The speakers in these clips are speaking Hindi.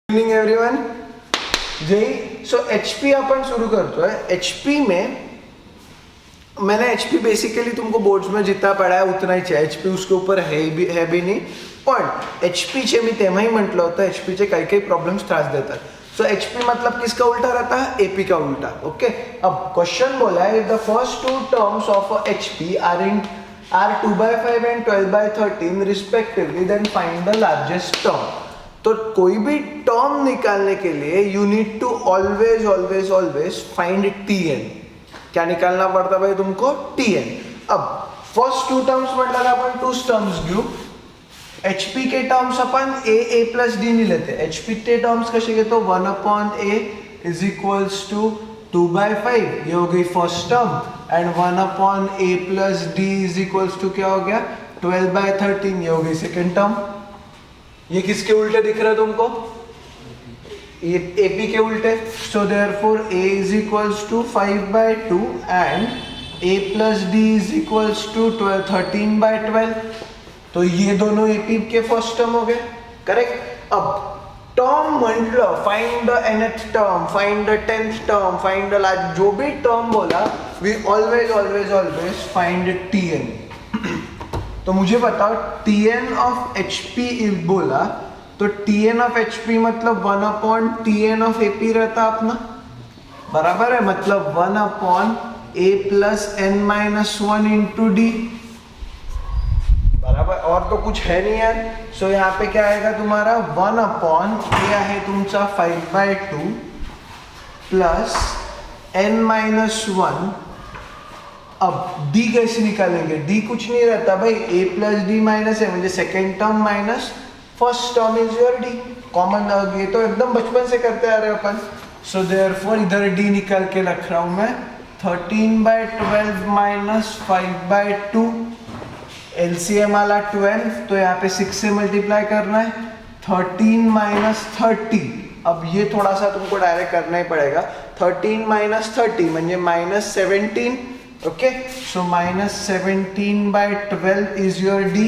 Evening everyone. जय. सो एचपी अपन शुरू करतोय. एचपी में मैंने एचपी बेसिकली तुमको बोर्ड्स में जितना पढ़ा है उतना ही चाहिए. एचपी उसके ऊपर है भी नहीं. पण एचपीचे मी तेव्हाही म्हटलं होतं एचपीचे काही काही प्रॉब्लेम्स त्रास देतात. सो एचपी मतलब किसका उल्टा रहता है? एपी का उल्टा. ओके. अब क्वेश्चन बोला है the first two terms of HP are 2/5 and 12/13 respectively, then find the largest term. तो कोई भी टर्म निकालने के लिए you need to always always always find TN. क्या निकालना पड़ता भाई तुमको? टीएन. अब फर्स्ट टू टर्म्स म्हटलं का आपण टू टर्म्स घेऊ. एचपी के टर्म्स अपन ए प्लस डी नहीं लेते. एचपी के टर्म्स कसे घेतो? 1/a इज इक्वल्स टू 2/5, ये हो गई first term. And 1/a plus D is equals to क्या हो गया? 12/13, ये हो गई सेकेंड टर्म. ये किसके उल्टे दिख रहा है तुमको? ये एपी के उल्टे. So therefore a is equals to 5/2 and a plus D is equals to 13/12. तो ये दोनों एपी के फर्स्ट टर्म हो गए. करेक्ट. अब टर्म म्हटलं find the nth term, find the 10th term, find the large, जो भी टर्म बोला we always always always find TN. तो मुझे बताओ Tn ऑफ HP बोला तो Tn ऑफ HP मतलब 1/Tn ऑफ AP रहता अपना. बराबर है. मतलब 1/a plus n-1 into D. बराबर. और तो कुछ है नहीं यार. सो यहाँ पे क्या आएगा तुम्हारा? 1/a है तुमचा 5/2 प्लस n-1. अब d कैसे निकालेंगे? d कुछ नहीं रहता भाई. a प्लस डी माइनस है म्हणजे second term minus first term is your d. Common. ये तो एकदम बचपन से करते आ रहे अपन. सो देयरफॉर इधर d निकाल के रख रहा हूं मैं. 13/12 माइनस 5/2. एलसीएम आला 12, तो यहाँ पे 6 से मल्टीप्लाई करना है. 13 माइनस 30. अब ये थोड़ा सा तुमको डायरेक्ट करना ही पड़ेगा. 13 माइनस 30 म्हणजे minus 17. Okay. So minus 17/12 is your D.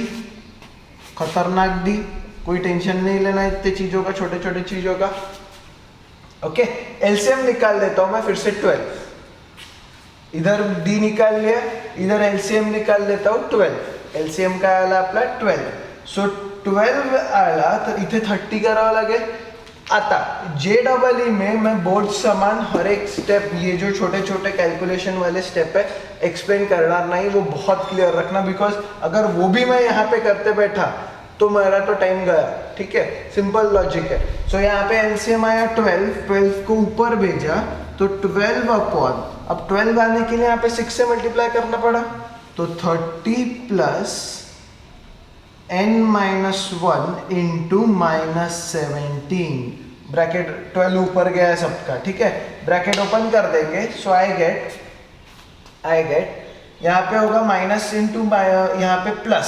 खतरनाक डी. कोई टेंशन नहीं लेना इतने चीजों का, छोटे छोटे चीजों का. ओके. एलसीएम निकाल देता हूं मैं फिर से 12. इधर डी निकाल लिया, इधर एलसीएम निकाल देता हूं 12. एलसीएम काय आला आपला? 12. सो 12 आला तर इथे 30 करावं लागेल. आता JEE में मैं बोर्ड समान हर एक स्टेप, ये जो छोटे छोटे कैलकुलेशन वाले स्टेप है एक्सप्लेन करना नहीं, वो बहुत क्लियर रखना. बिकॉज अगर वो भी मैं यहाँ पे करते बैठा तो मेरा तो टाइम गया. ठीक है. सिंपल लॉजिक है. सो यहाँ पे एलसीएम आया 12 को ऊपर भेजा तो 12/, अब 12 आने के लिए यहाँ पे 6 से मल्टीप्लाई करना पड़ा. तो 30 प्लस n-1 इंटू -17. ब्रैकेट 12 ऊपर गया है सबका. ठीक है. ब्रैकेट ओपन कर देंगे. सो आई गेट यहाँ पे होगा माइनस इंटू यहाँ पे plus.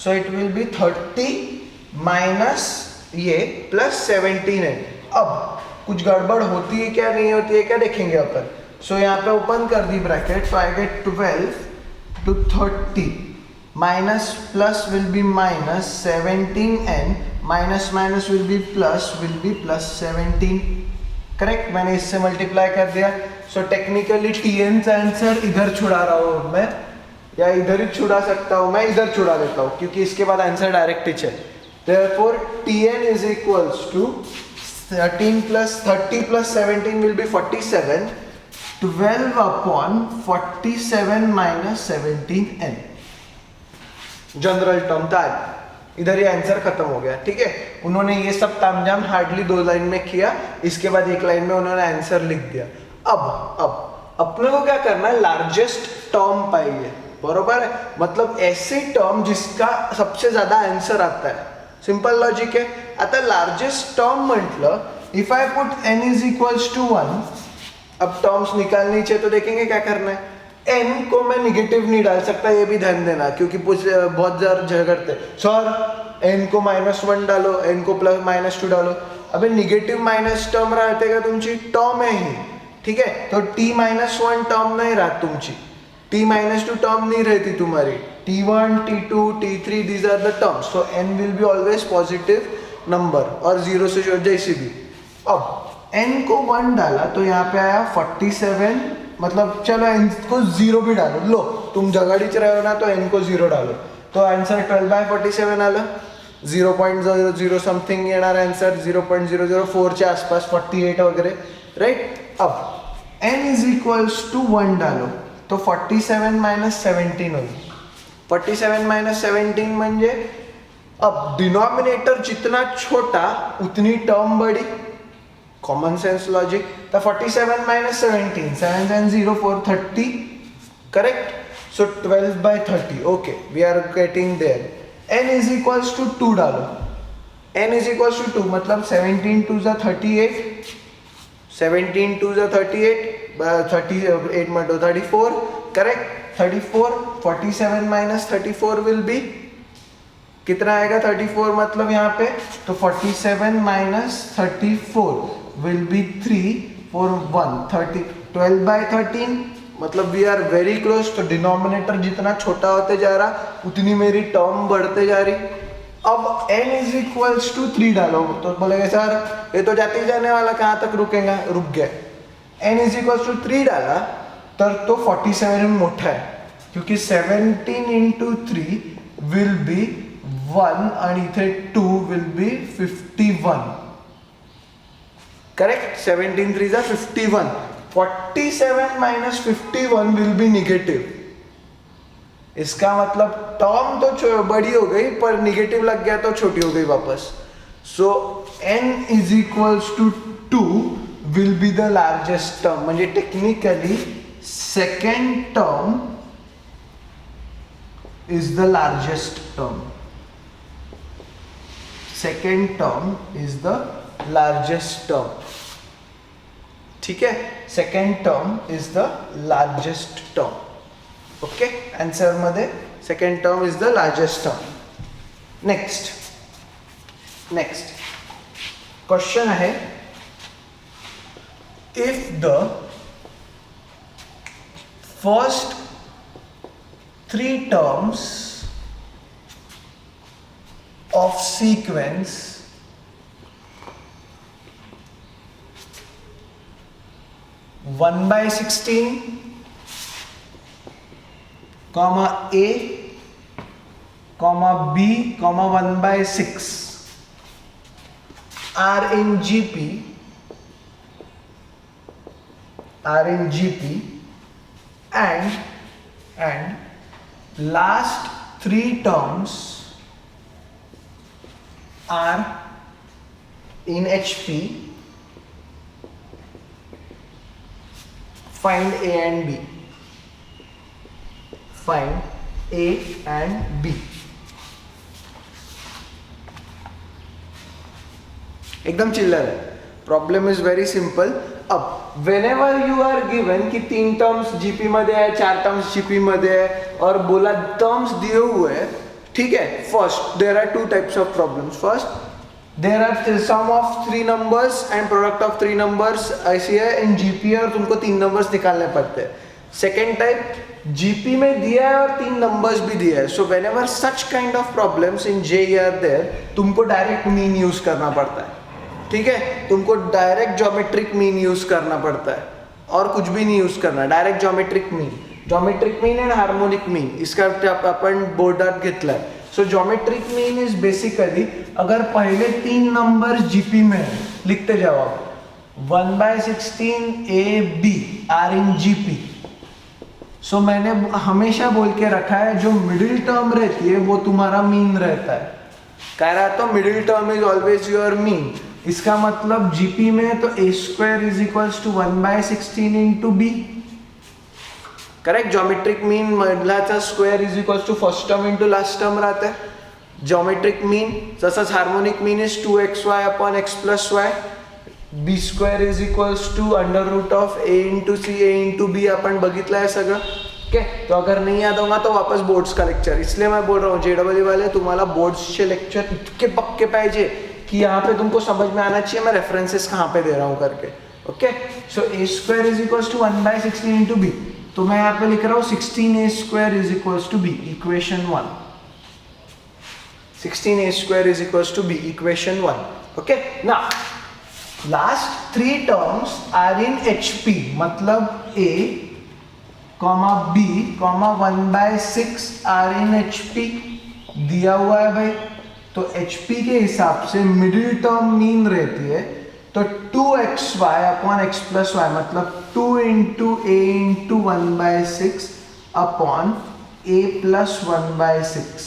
So it will be 30 minus ये प्लस 17 है. अब कुछ गड़बड़ होती है क्या नहीं होती है क्या देखेंगे अपन. सो यहाँ पे ओपन कर दी bracket. So I get 12 to 30 minus plus will be minus 17n minus minus will be plus 17. Correct. मैंने इससे मल्टीप्लाई कर दिया. सो टेक्निकली टीएन का आंसर इधर छुड़ा रहा हूँ मैं, या इधर ही छुड़ा सकता हूँ मैं. इधर छुड़ा देता हूँ क्योंकि इसके बाद आंसर डायरेक्ट ही है. Therefore TN is equals to 30 plus 17 will be 47. 12/47 minus 17n. General term था. इधर ये आंसर खत्म हो गया. ठीक है. उन्होंने ये सब तामझाम हार्डली 2 लाइन में किया. इसके बाद 1 लाइन में उन्होंने आंसर लिख दिया. अब अपने को क्या करना है? लार्जेस्ट टर्म पाइए. बरोबर है. मतलब ऐसे टर्म जिसका सबसे ज्यादा आंसर आता है. सिंपल लॉजिक है. आता लार्जेस्ट टर्म म्हटलं if I put n is equals to 1. अब टर्म्स निकालनी चाहिए तो देखेंगे क्या करना है. n को मैं निगेटिव नहीं डाल सकता, ये भी ध्यान देना, क्योंकि बहुत झगड़ते सर n को -1 डालो, n को +-2 डालो. अबे निगेटिव माइनस टर्म रहते का तुमची टर्म है ही. ठीक है. तो t-1 टर्म नहीं राहत तुमची. t-2 टर्म नहीं रहती तुम्हारी. t1, t2, t3 these are the terms. So n will be always positive number और 0 से जैसी भी. अब n को 1 डाला तो यहाँ पे आया 47, मतलब चलो n को 0 भी डालो, लो तुम जगाडीच रहे हो ना, तो n को 0 डालो, तो आन्सर 12/47 आलं. 0.00 समथिंग येणार आन्सर, 0.004 च्या आसपास, 48 वगैरे, राईट. अब n इज इक्वल्स टू 1 डालो तो 47 माइनस 17 होईल. 47 माइनस 17 म्हणजे, अब डिनोमिनेटर जितना छोटा उतनी टर्म बड़ी, कॉमन सेंस लॉजिक. तो 47 minus 17, 7 and 0 4 30, correct. So 12/30. Okay, we are getting there. n is equals to 2 डालो, n इज इक्वल्स टू 2 मतलब 17 2 जा 38, 17 2 जा 38, 38 मटो 34, करेक्ट. 34, 47 माइनस 34 विल बी, कितना आएगा 34 मतलब यहाँ पे, तो 47 माइनस 34 विल बी 3 4 1 30, 12/13 मतलब वी आर वेरी क्लोज. तो डिनोमिनेटर जितना छोटा होते जा रहा उतनी मेरी टर्म बढ़ते जा रही. अब n इज इक्वल्स टू 3 डालो, तो बोलेगा सर ये तो जाते ही जाने वाला, कहाँ तक रुकेगा, रुक गया. n इज इक्वल्स टू 3 डाला तर तो 47 मोठा आहे, क्योंकि 17 इंटू 3 विल बी 1 आणि इथे 2 विल बी 51, करेक्ट. 17 3 जा 51. 47 माइनस 51 विल बी निगेटिव. इसका मतलब टर्म तो बड़ी हो गई पर निगेटिव लग गया तो छोटी हो गई वापस. So n is equals to 2 will be the largest term. म्हणजे technically second term is the largest term. Second term is the largest term. ठीक है, second term is the largest term. Okay, answer मध्ये second term is the largest term. Next question आहे, if the first 3 terms of sequence 1/16, comma a, comma b, comma 1/6 are in GP, and last 3 terms are in HP. Find A and B. Find A and B. एकदम चिल्लर है. Problem is very simple. अब वेनेवर यू आर गिवन कि 3 टर्म्स जीपी मध्ये है, 4 टर्म्स जीपी मध्ये है, और बोला टर्म्स दिए हुए हैं, ठीक है. First there are 2 types of problems. First there are sum of 3 numbers and product of 3 numbers ऐसी है इन जीपी, और तुमको 3 नंबर्स निकालने पड़ते हैं. सेकेंड टाइप, जीपी में दिया है और 3 नंबर्स भी दिया है. So whenever such kind of problems in JEE are there, तुमको डायरेक्ट मीन यूज करना पड़ता है. ठीक है, तुमको डायरेक्ट ज्योमेट्रिक मीन यूज करना पड़ता है, और कुछ भी नहीं यूज करना, direct geometric mean and harmonic mean, इसका आपण बोर्डात घेतलाय. सो ज्योमेट्रिक मीन इज बेसिकली, अगर पहले 3 नंबर जीपी में लिखते जाओ आप, 1/16 A B are in GP. So मैंने हमेशा बोल के रखा है जो मिडिल टर्म रहती है वो तुम्हारा मीन रहता है. कह रहा तो middle term is always your mean. इसका मतलब जीपी में तो a² is equals to 1/16 into B. Correct. Geometric mean मधलाचा square is equals to first term into last term राहते. ज्योमेट्रिक मीन तसंच harmonic mean is 2xy upon x plus y. b² is equals to under root of a into C a into B. आपण बघितलं आहे सगळं. ओके, तो अगर नहीं याद होगा तो वापस बोर्ड्स का लेक्चर. इसलिए मैं बोल रहा हूँ जेडब्ल्यू वाले, तुम्हाला बोर्ड्सचे लेक्चर इतके पक्के पाहिजे कि यहाँ पे तुमको समझ में आना चाहिए मैं रेफरेंसेस कहाँ पे दे रहा हूँ करके. Okay, so a² is equals to 1/16 into B. तो मैं यहाँ पे लिख रहा हूँ 16a² is equals to B, equation 1. 16a² is equals to B, equation 1. Okay, now last 3 terms are in HP, मतलब A comma B comma 1/6 are in HP दिया हुआ है भाई। तो HP के हिसाब से मिडिल टर्म मीन रहती है तो 2xy upon x plus Y, मतलब 2 into A into 1/6 upon A plus 1/6।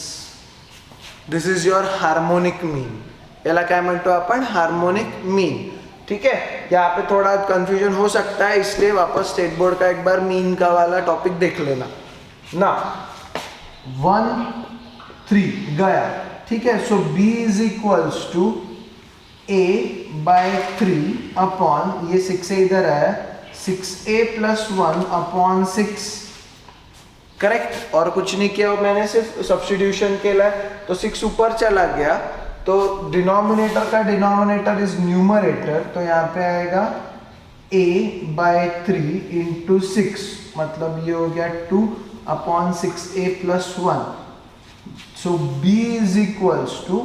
This is your harmonic mean. याला काय म्हणतो आपण? Harmonic mean. ठीक है, यहाँ पे थोड़ा कंफ्यूजन हो सकता है, इसलिए वापस स्टेट बोर्ड का एक बार मीन का वाला टॉपिक देख लेना ना। 1 3 गया, ठीक है। So B is equals to A/3 upon ये 6 इधर है 6A प्लस 1 अपॉन 6, करेक्ट। और कुछ नहीं किया मैंने, सिर्फ सब्स्टिट्यूशन केला, तो 6 ऊपर चला गया तो डिनोमिनेटर का डिनोमिनेटर इज न्यूमरेटर, तो यहाँ पे आएगा A/3 इंटू 6, मतलब ये हो गया 2 upon 6A plus 1। So B is equals to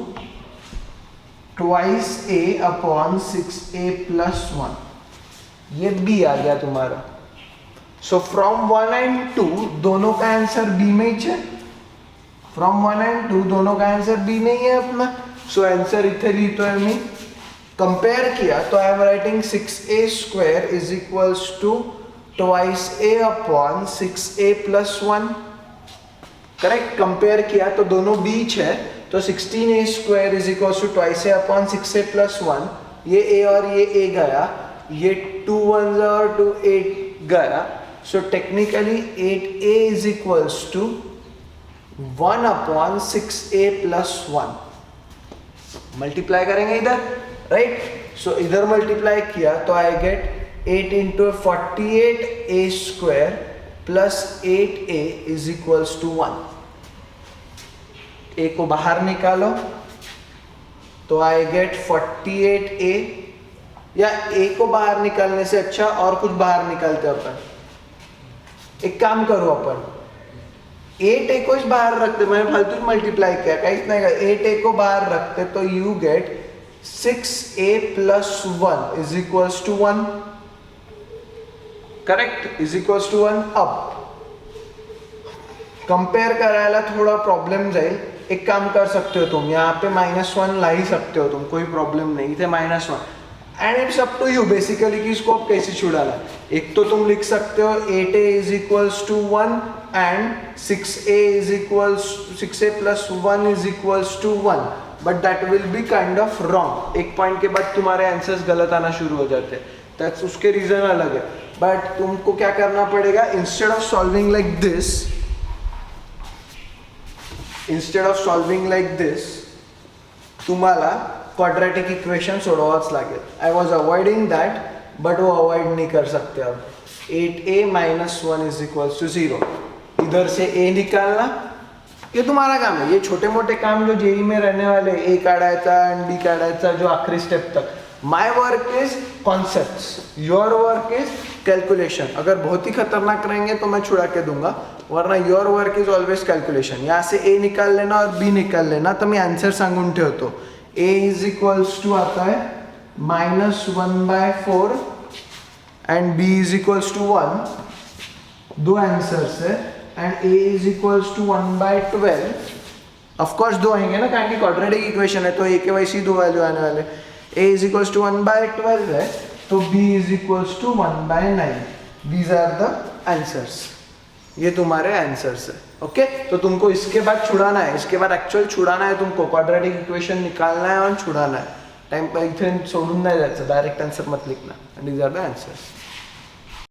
twice A upon 6A plus 1, ये B आ गया तुम्हारा। सो फ्रॉम 1 एंड 2 दोनों का आंसर B में ही है। फ्रॉम 1 एंड 2 दोनों का आंसर B में ही है अपना। सो आंसर इथे लिहितो है मी। कंपेयर किया तो I am writing 6A² is equals to twice A upon 6A plus 1, correct. Compare किया तो दोनों बीच है, तो 16A² is equals to twice A upon 6A plus 1। ये A और ये A गया, ये 2 1 और 2 8 गया। So technically 8A is equals to 1 upon 6A plus 1। Multiply करेंगे इधर, राइट। सो इधर मल्टीप्लाई किया तो I get 8 into 48A² plus 8A is equals to 1। A को बाहर निकालो तो आई गेट 48A, या A को बाहर निकालने से अच्छा और कुछ बाहर निकालते अपन। एक काम करो अपन 8A को इस बाहर रखते, मैंने फालतू मल्टीप्लाई किया, कहीं नहीं, 8A को बाहर रखते तो you get 6A plus 1 is equals to 1, correct, is equals to 1। अब कंपेयर करायला थोड़ा प्रॉब्लेम जाईल। एक काम कर सकते हो तुम, यहाँ पे -1 ला ही सकते हो तुम, कोई प्रॉब्लम नहीं, थे -1 and it's up to you basically कि इसको आप कैसे छुड़ाना। एक तो तुम लिख सकते हो 8A is equals to 1 and 6A plus 1 is equals to 1, but that will be kind of wrong. एक पॉइंट के बाद तुम्हारे आंसर्स गलत आना शुरू हो जाते हैं, दैट्स उसके रीजन अलग है। बट तुमको क्या करना पड़ेगा, instead of solving like this तुम्हाला क्वाड्रेटिक इक्वेशन सोडवाच लागेल। I was avoiding that, but वो अवॉइड नहीं कर सकते अब। 8A minus 1 is equals to 0, इधर से A निकालना, ये तुम्हारा काम है। ये छोटे मोटे काम जो जेई में रहने वाले, A काढायचा एंड B काढायचा जो आखिरी स्टेप तक। My work is concepts, your work is calculation. अगर बहुत ही खतरनाक रहेंगे तो मैं छुड़ा के दूंगा, वरना your work is always calculation. यहाँ से A निकाल लेना और B निकाल लेना, तो मैं आंसर सांगून ठेवतो। A इज इक्वल्स टू आता है -1/4 and B is equals to 1, दो आंसर्स है। And A is equals to 1/12, of course दो आएंगे ना, कारण की क्वाड्रेटिक इक्वेशन है तो A के वैसे ही दो वैल्यू आने वाले। A इज इक्वल्स टू 1/12 है, तो B is equals to 1/9। These are the answers, ये तुम्हारे आंसर्स है। ओके, तो तुमको इसके बाद छुड़ाना है, इसके बाद एक्चुअल छुड़ाना है तुमको, क्वाड्रेटिक इक्वेशन निकालना है और छुड़ाना है। टाइम पर इथे सोडून नहीं जायचं, डायरेक्ट आंसर मत लिखना। These are the answers.